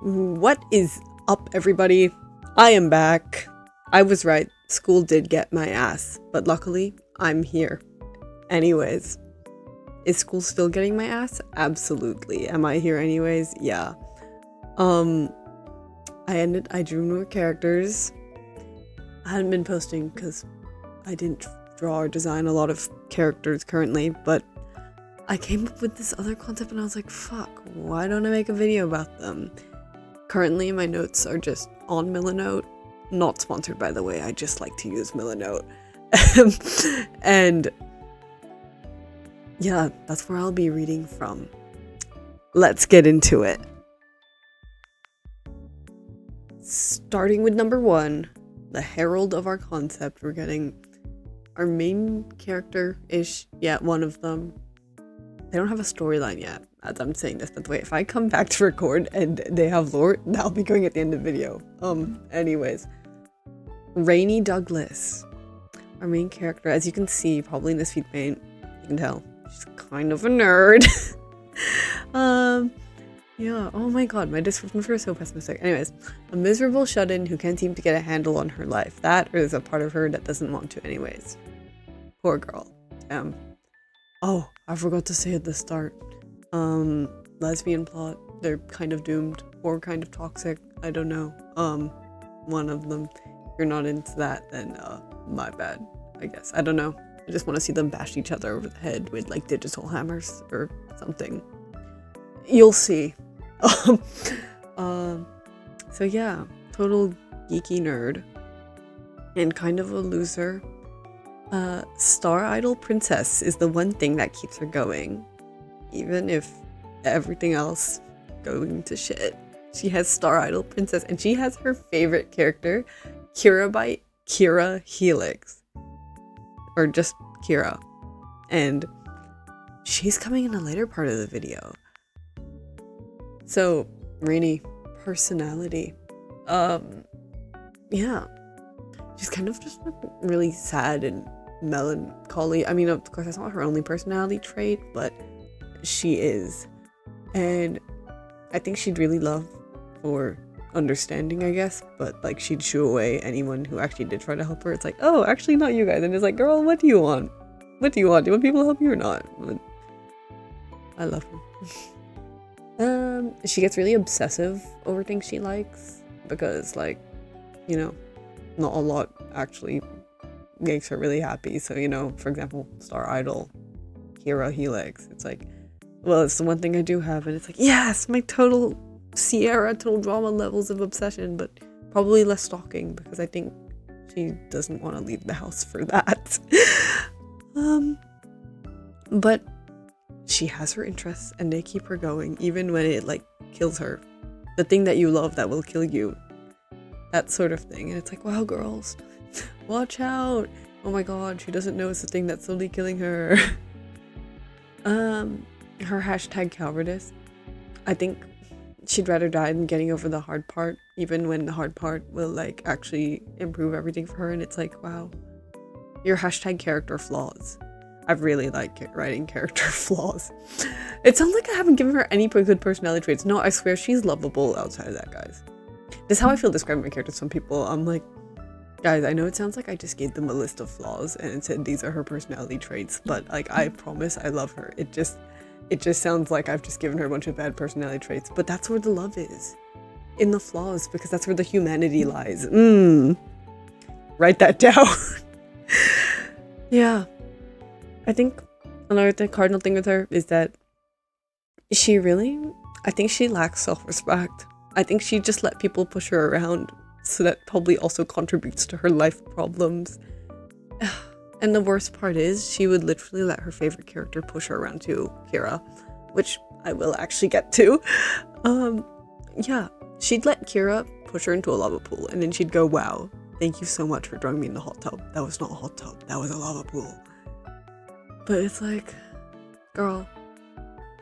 What is up, everybody? I am back. I was right. School did get my ass, but luckily, I'm here. Anyways, is school still getting my ass? Absolutely. Am I here anyways? Yeah. I drew more characters. I hadn't been posting because I didn't draw or design a lot of characters currently, but I came up with this other concept and I was like, fuck, why don't I make a video about them? Currently, my notes are just on Milanote. Not sponsored, by the way. I just like to use Milanote. And yeah, that's where I'll be reading from. Let's get into it. Starting with number 1, the herald of our concept. We're getting our main character-ish. Yeah, one of them. They don't have a storyline yet, as I'm saying this. By the way, if I come back to record and they have lore, that'll be going at the end of the video. Anyways. Rainey Douglas. Our main character, as you can see, probably in this speedpaint, you can tell, she's kind of a nerd. Yeah, oh my god, my description for her is so pessimistic. Anyways, a miserable shut-in who can't seem to get a handle on her life. That is a part of her that doesn't want to anyways. Poor girl. Damn. Oh, I forgot to say at the start. Lesbian plot. They're kind of doomed or kind of toxic. I don't know. One of them. If you're not into that, then my bad, I guess. I don't know. I just want to see them bash each other over the head with like digital hammers or something. You'll see. So yeah, total geeky nerd and kind of a loser. Star Idol Princess is the one thing that keeps her going, even if everything else going to shit. She has Star Idol Princess, and she has her favorite character, Kira by Kira Helix, or just Kira, and she's coming in a later part of the video. So Rainey, personality, yeah, she's kind of just like really sad and melancholy. I mean, of course, that's not her only personality trait, but she is. And I think she'd really love for understanding, I guess, but like she'd shoo away anyone who actually did try to help her. It's like, oh, actually not you guys. And it's like, girl, what do you want? What do you want? Do you want people to help you or not? But I love her. She gets really obsessive over things she likes because, like, you know, not a lot actually makes her really happy. So, you know, for example, Star Idol, Kira Helix, it's like, well, it's the one thing I do have, and it's like, yes, my total Sierra, total drama levels of obsession, but probably less stalking because I think she doesn't want to leave the house for that. But she has her interests and they keep her going even when it like kills her. The thing that you love that will kill you. That sort of thing. And it's like, wow, girls, watch out. Oh my god, she doesn't know it's the thing that's slowly killing her. Her hashtag cowardice. I think she'd rather die than getting over the hard part, even when the hard part will like actually improve everything for her. And it's like, wow, your hashtag character flaws. I really like writing character flaws. It sounds like I haven't given her any good personality traits. No, I swear she's lovable outside of that, guys. This is how I feel describing my character to some people. I'm like, guys, I know it sounds like I just gave them a list of flaws and it said these are her personality traits, but like I promise I love her. It just sounds like I've just given her a bunch of bad personality traits, but that's where the love is. In the flaws, because that's where the humanity lies. Write that down. Yeah. I think another cardinal thing with her is that I think she lacks self-respect. I think she just let people push her around, so that probably also contributes to her life problems. And the worst part is she would literally let her favorite character push her around too, Kira, which I will actually get to. Yeah, she'd let Kira push her into a lava pool and then she'd go, wow, thank you so much for throwing me in the hot tub. That was not a hot tub, that was a lava pool. But it's like, girl,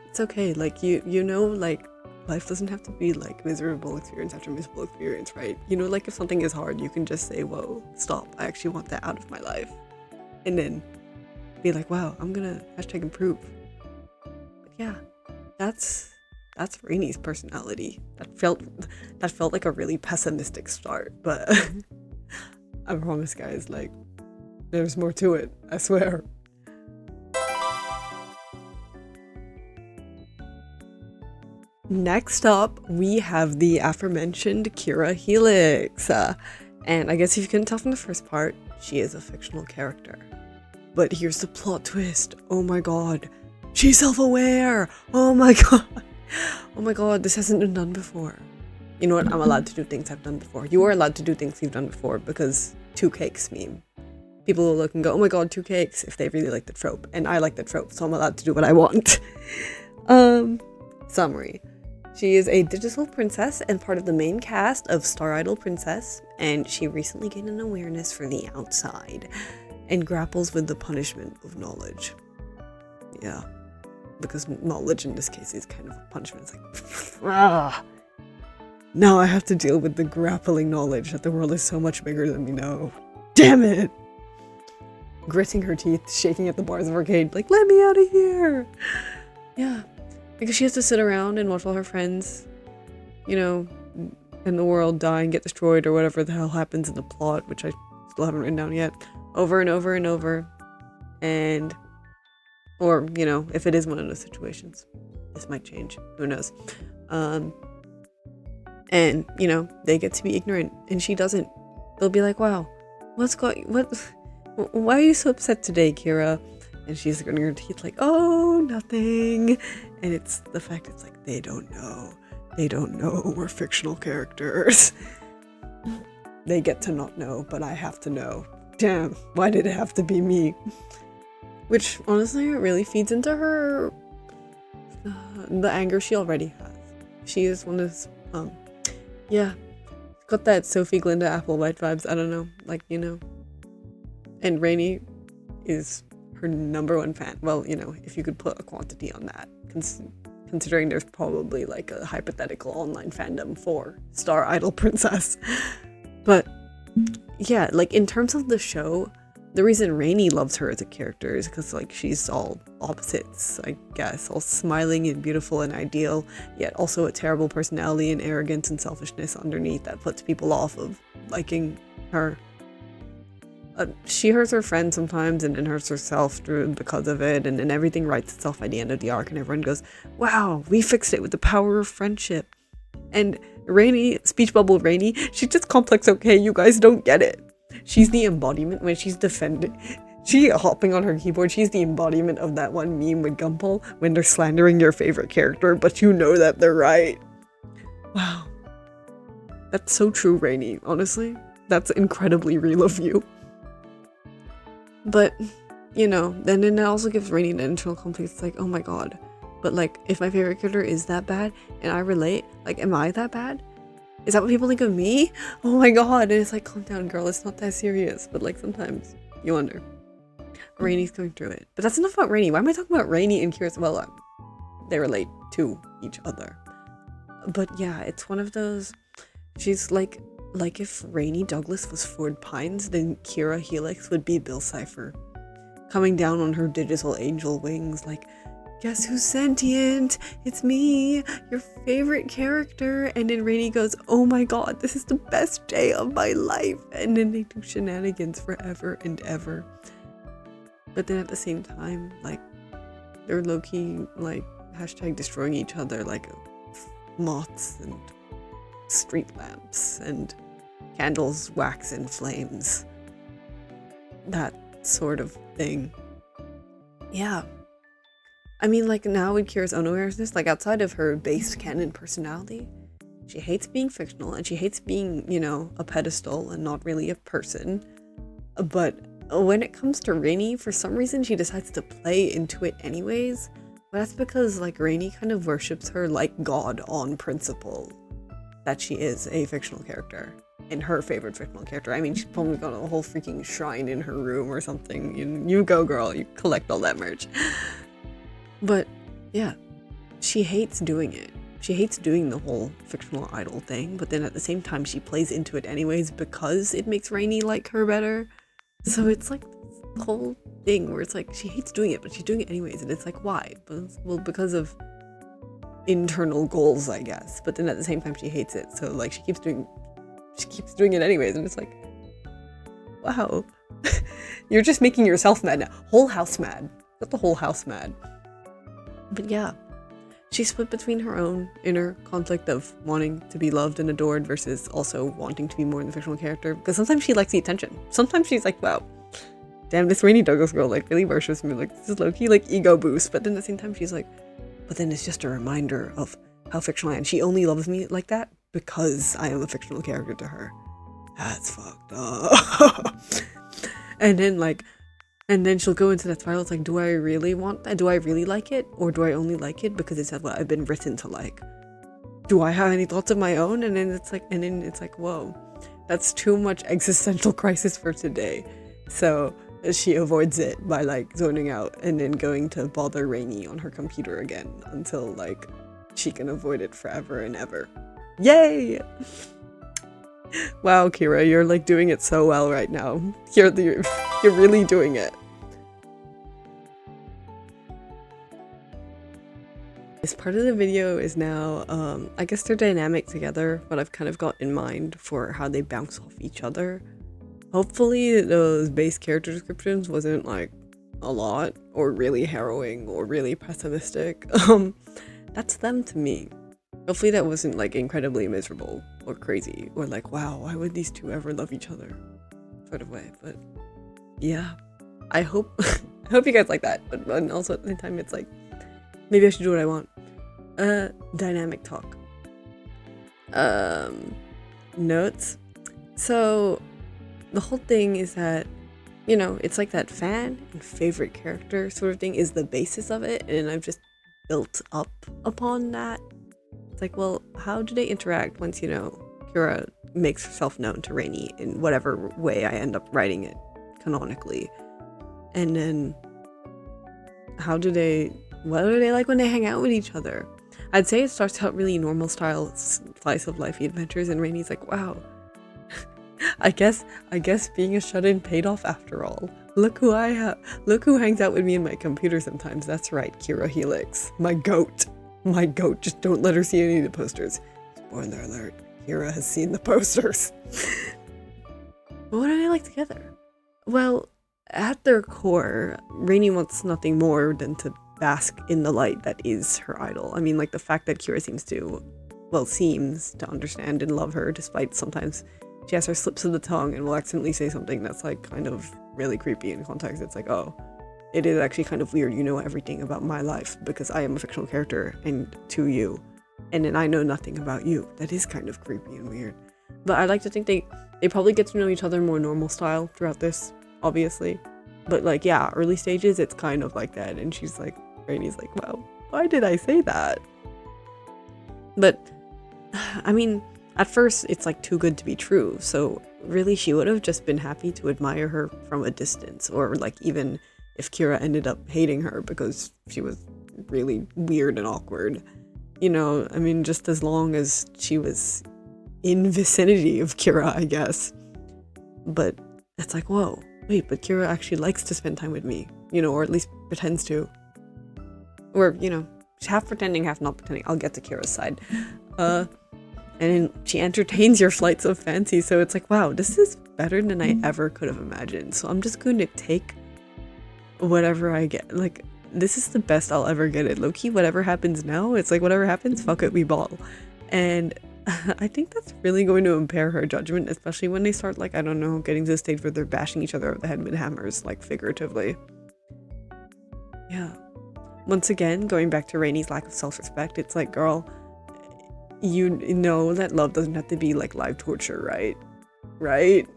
it's okay. Like, you know, like, life doesn't have to be, like, miserable experience after miserable experience, right? You know, like, if something is hard, you can just say, whoa, stop. I actually want that out of my life. And then be like, wow, I'm gonna hashtag improve. But yeah, that's that's Rainey's personality. That felt like a really pessimistic start, but I promise, guys, like, there's more to it, I swear. Next up, we have the aforementioned Kira Helix. And I guess if you couldn't tell from the first part, she is a fictional character. But here's the plot twist. Oh my god. She's self-aware. Oh my god. Oh my god, this hasn't been done before. You know what? I'm allowed to do things I've done before. You are allowed to do things you've done before because 2 cakes meme. People will look and go, oh my god, 2 cakes, if they really like the trope. And I like the trope, so I'm allowed to do what I want. Summary. She is a digital princess and part of the main cast of Star Idol Princess, and she recently gained an awareness for the outside and grapples with the punishment of knowledge. Yeah, because knowledge in this case is kind of a punishment. It's like, now I have to deal with the grappling knowledge that the world is so much bigger than we know. Damn it! Gritting her teeth, shaking at the bars of her cage, like, let me out of here! Yeah. Because she has to sit around and watch all her friends, you know, in the world die and get destroyed or whatever the hell happens in the plot, which I still haven't written down yet, over and over and over. And, or, you know, if it is one of those situations, this might change. Who knows? And, you know, they get to be ignorant and she doesn't. They'll be like, wow, why are you so upset today, Kira? And she's gritting her teeth like, oh, nothing. And it's the fact it's like, they don't know. They don't know we're fictional characters. They get to not know, but I have to know. Damn, why did it have to be me? Which, honestly, it really feeds into her, the anger she already has. She is one of those, yeah. Got that Sophie Glinda Applewhite vibes, I don't know, like, you know. And Rainey is her #1 fan. Well, you know, if you could put a quantity on that, considering there's probably like a hypothetical online fandom for Star Idol Princess. But yeah, like in terms of the show, the reason Rainey loves her as a character is because like she's all opposites, I guess, all smiling and beautiful and ideal, yet also a terrible personality and arrogance and selfishness underneath that puts people off of liking her. She hurts her friends sometimes and then hurts herself because of it, and then everything rights itself by the end of the arc and everyone goes, wow, we fixed it with the power of friendship. And Rainey, speech bubble Rainey, she's just complex okay, you guys don't get it. She's the embodiment when she's defending, she hopping on her keyboard, she's the embodiment of that one meme with Gumpel when they're slandering your favorite character, but you know that they're right. Wow. That's so true, Rainey, honestly. That's incredibly real of you. But, you know, then it also gives Rainey an internal conflict. It's like, oh my god. But, like, if my favorite character is that bad, and I relate, like, am I that bad? Is that what people think of me? Oh my god. And it's like, calm down, girl. It's not that serious. But, like, sometimes you wonder. Rainey's going through it. But that's enough about Rainey. Why am I talking about Rainey and Kira? Well, they relate to each other. But, yeah, it's one of those... She's, like if Rainey Douglas was Ford Pines, then Kira Helix would be Bill Cipher. Coming down on her digital angel wings like, guess who's sentient? It's me, your favorite character. And then Rainey goes, oh my god, this is the best day of my life. And then they do shenanigans forever and ever. But then at the same time, like, they're low-key, like, hashtag destroying each other like moths and street lamps and candles wax in flames, that sort of thing. Yeah, I mean, like, now with Kira's own awareness, like, outside of her base canon personality, she hates being fictional and she hates being, you know, a pedestal and not really a person. But when it comes to Rainey, for some reason she decides to play into it anyways. But that's because, like, Rainey kind of worships her like God on principle that she is a fictional character and her favorite fictional character. I mean, she's probably got a whole freaking shrine in her room or something. You go, girl, you collect all that merch. But yeah, she hates doing it. She hates doing the whole fictional idol thing, but then at the same time she plays into it anyways because it makes Rainey like her better. So it's like this whole thing where it's like she hates doing it, but she's doing it anyways, and it's like, why? Well, because of internal goals, I guess. But then at the same time, she hates it. So like she keeps doing it anyways. And it's like, wow, you're just making yourself mad now. Whole house mad. Got the whole house mad. But yeah, she's split between her own inner conflict of wanting to be loved and adored versus also wanting to be more in the fictional character. Because sometimes she likes the attention. Sometimes she's like, wow, damn, this Rainey Douglas girl like really worships me. Like, this is low-key like ego boost. But then at the same time, she's like, but then it's just a reminder of how fictional I am. She only loves me like that because I am a fictional character to her. That's fucked up. And then she'll go into that spiral. It's like, do I really want that? Do I really like it? Or do I only like it because it's what I've been written to like? Do I have any thoughts of my own? And then it's like, whoa, that's too much existential crisis for today. So she avoids it by like zoning out and then going to bother Rainey on her computer again until like she can avoid it forever and ever. Yay! Wow, Kira, you're like doing it so well right now. You're really doing it. This part of the video is now, I guess they're dynamic together, but I've kind of got in mind for how they bounce off each other. Hopefully those base character descriptions wasn't like a lot or really harrowing or really pessimistic. That's them to me. Hopefully that wasn't like incredibly miserable or crazy or like, wow, why would these two ever love each other sort of way. But yeah, I hope I hope you guys like that. But also at the same time, it's like, maybe I should do what I want. Dynamic talk. Notes. So the whole thing is that, you know, it's like that fan and favorite character sort of thing is the basis of it, and I've just built up upon that. It's like, well, how do they interact once, you know, Kira makes herself known to Rainey in whatever way I end up writing it canonically? And then what are they like when they hang out with each other? I'd say it starts out really normal style slice of life adventures, and Rainey's like, wow, I guess being a shut-in paid off after all. Look who I have. Look who hangs out with me in my computer sometimes. That's right, Kira Helix. My goat. My goat. Just don't let her see any of the posters. Spoiler alert. Kira has seen the posters. But what do they like together? Well, at their core, Rainey wants nothing more than to bask in the light that is her idol. I mean, like the fact that Kira seems to understand and love her, despite sometimes she has her slips of the tongue and will accidentally say something that's like kind of really creepy in context. It's like, oh, it is actually kind of weird. You know everything about my life because I am a fictional character and to you. And then I know nothing about you. That is kind of creepy and weird. But I like to think they probably get to know each other more normal style throughout this, obviously. But like, yeah, early stages, it's kind of like that. And she's like, Rainey's like, wow, why did I say that? But, I mean, at first, it's like too good to be true. So really, she would have just been happy to admire her from a distance. Or like even if Kira ended up hating her because she was really weird and awkward. You know, I mean, just as long as she was in vicinity of Kira, I guess. But it's like, whoa, wait, but Kira actually likes to spend time with me. You know, or at least pretends to. Or, you know, half pretending, half not pretending. I'll get to Kira's side. And she entertains your flights of fancy. So it's like, wow, this is better than I ever could have imagined. So I'm just going to take whatever I get. Like, this is the best I'll ever get it. Low-key, whatever happens now, it's like, whatever happens, fuck it, we ball. And I think that's really going to impair her judgment, especially when they start, like, I don't know, getting to the stage where they're bashing each other over the head with hammers, like, figuratively. Yeah. Once again, going back to Rainey's lack of self-respect, it's like, girl, you know that love doesn't have to be like live torture, right? Right?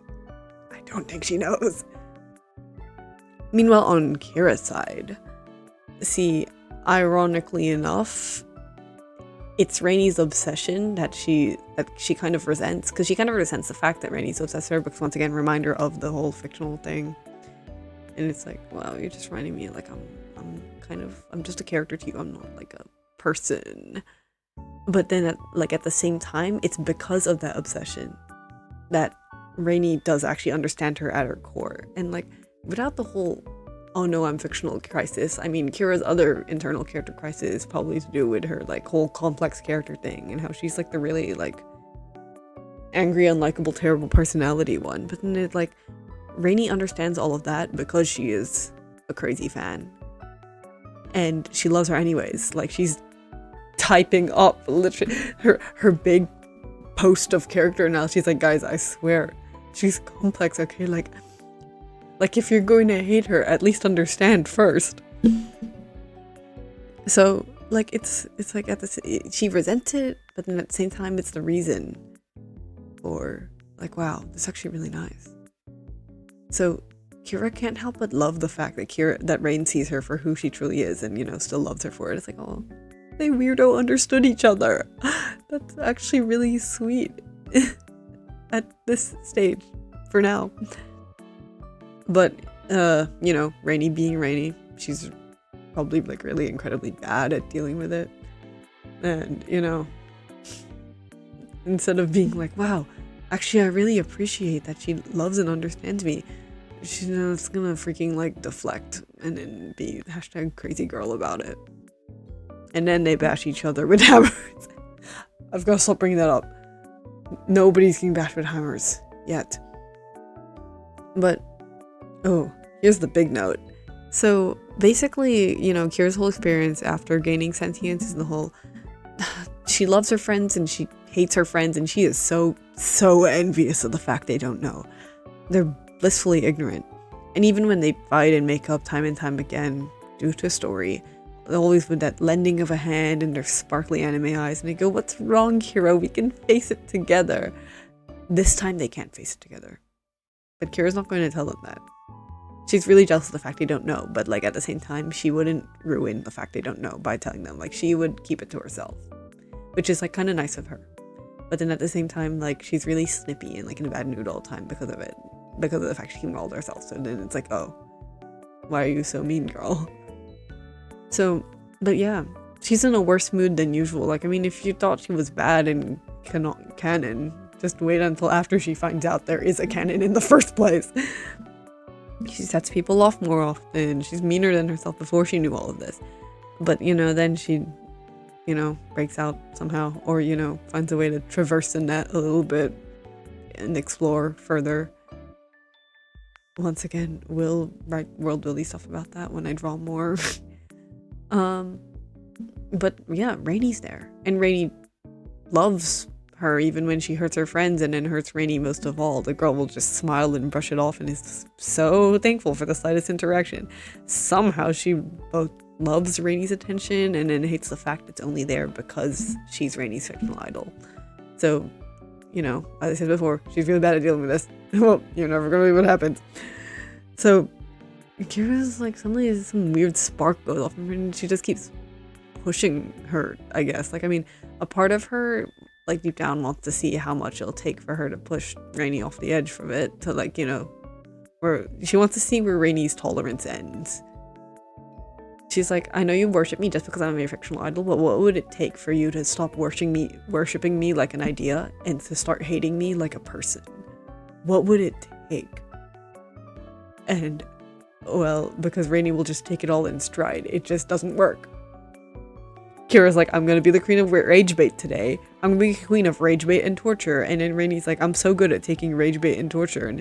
I don't think she knows. Meanwhile, on Kira's side, see, ironically enough, it's Rainey's obsession that she kind of resents, because she kind of resents the fact that Rainey's obsessed with her, because once again, reminder of the whole fictional thing. And it's like, wow, you're just reminding me like I'm just a character to you. I'm not like a person. But then at the same time, it's because of that obsession that Rainey does actually understand her at her core. And like, without the whole oh no, I'm fictional crisis. I mean, Kira's other internal character crisis is probably to do with her like whole complex character thing and how she's like the really like angry, unlikable, terrible personality one. But then it like Rainey understands all of that because she is a crazy fan. And she loves her anyways. Like she's typing up literally her big post of character analysis. She's like, guys, I swear, she's complex, okay? Like if you're going to hate her, at least understand first. So like it's like she resents it, but then at the same time it's the reason for like, wow, this is actually really nice. So Kira can't help but love the fact that Rain sees her for who she truly is and, you know, still loves her for it. It's like, oh, they weirdo understood each other. That's actually really sweet at this stage for now. But, you know, Rainey being Rainey, she's probably like really incredibly bad at dealing with it. And, you know, instead of being like, wow, actually I really appreciate that she loves and understands me, she's just gonna freaking like deflect and then be #crazy girl about it. And then they bash each other with hammers. I've got to stop bringing that up. Nobody's getting bashed with hammers yet. But, oh, here's the big note. So basically, you know, Kira's whole experience after gaining sentience is the whole, she loves her friends and she hates her friends, and she is so envious of the fact they don't know. They're blissfully ignorant. And even when they fight and make up time and time again due to a story, always with that lending of a hand and their sparkly anime eyes, and they go, what's wrong, Kira? We can face it together. This time they can't face it together. But Kira's not going to tell them that. She's really jealous of the fact they don't know, but like at the same time, she wouldn't ruin the fact they don't know by telling them. Like she would keep it to herself, which is like kind of nice of her. But then at the same time, like she's really snippy and like in a bad mood all the time because of it. Because of the fact she can all to herself. So then it's like, oh, why are you so mean, girl? So, but yeah, she's in a worse mood than usual. Like, I mean, if you thought she was bad and canon, just wait until after she finds out there is a canon in the first place. She sets people off more often. She's meaner than herself before she knew all of this. But, you know, then she, you know, breaks out somehow, or, you know, finds a way to traverse the net a little bit and explore further. Once again, we'll write world building stuff about that when I draw more. But yeah, Rainey's there, and Rainey loves her even when she hurts her friends, and then hurts Rainey most of all. The girl will just smile and brush it off and is so thankful for the slightest interaction. Somehow she both loves Rainey's attention and then hates the fact it's only there because she's Rainey's fictional idol. So, you know, as I said before, she's really bad at dealing with this. Well, you're never gonna believe what happens. So Kira's like, suddenly some weird spark goes off and she just keeps pushing her, I guess. Like, I mean, a part of her, like, deep down wants to see how much it'll take for her to push Rainey off the edge from it to, like, you know, where she wants to see where Rainey's tolerance ends. She's like, I know you worship me just because I'm a fictional idol, but what would it take for you to stop worshipping me like an idea and to start hating me like a person? What would it take? And, well, because Rainey will just take it all in stride. It just doesn't work. Kira's like, I'm gonna be the queen of rage bait today. I'm gonna be queen of rage bait and torture. And then Rainey's like, I'm so good at taking rage bait and torture. And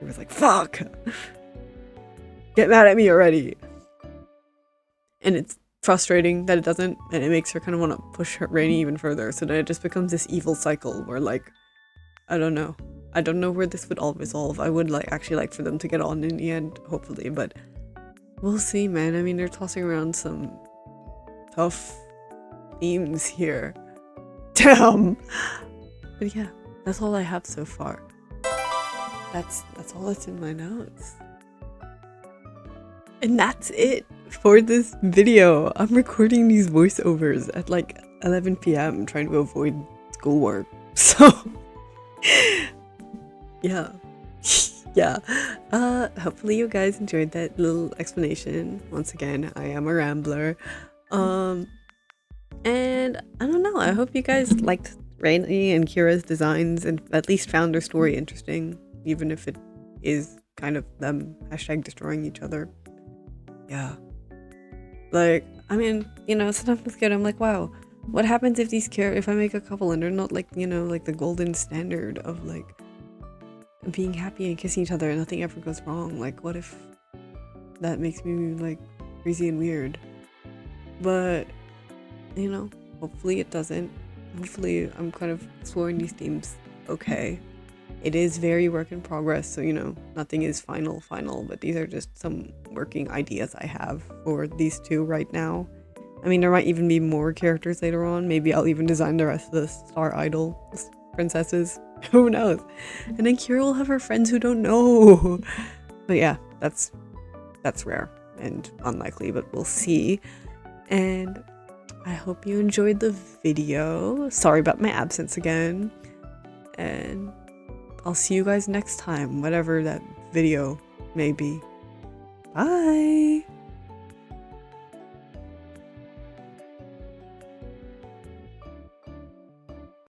Kira's like, fuck! Get mad at me already! And it's frustrating that it doesn't, and it makes her kind of want to push Rainey even further. So then it just becomes this evil cycle where, like, I don't know where this would all resolve. I would actually like for them to get on in the end, hopefully, but we'll see, man. I mean, they're tossing around some tough themes here. Damn. But yeah, that's all I have so far. That's all that's in my notes. And that's it for this video. I'm recording these voiceovers at like 11 p.m. trying to avoid schoolwork. So yeah. Hopefully you guys enjoyed that little explanation. Once again, I am a rambler. And I don't know, I hope you guys liked Rainey and Kira's designs and at least found their story interesting, even if it is kind of them # destroying each other. yeah. Like, I mean, you know, sometimes with good, I'm like, wow, what happens if if I make a couple and they're not like, you know, like the golden standard of like being happy and kissing each other and nothing ever goes wrong? Like, what if that makes me like crazy and weird? But, you know, hopefully it doesn't. Hopefully I'm kind of exploring these themes okay. It is very work in progress, so, you know, nothing is final, but these are just some working ideas I have for these two right now. I mean, there might even be more characters later on. Maybe I'll even design the rest of the Star Idol princesses. Who knows? And then Kira will have her friends who don't know. But yeah, that's rare and unlikely, but we'll see. And I hope you enjoyed the video. Sorry about my absence again. And I'll see you guys next time, whatever that video may be. Bye!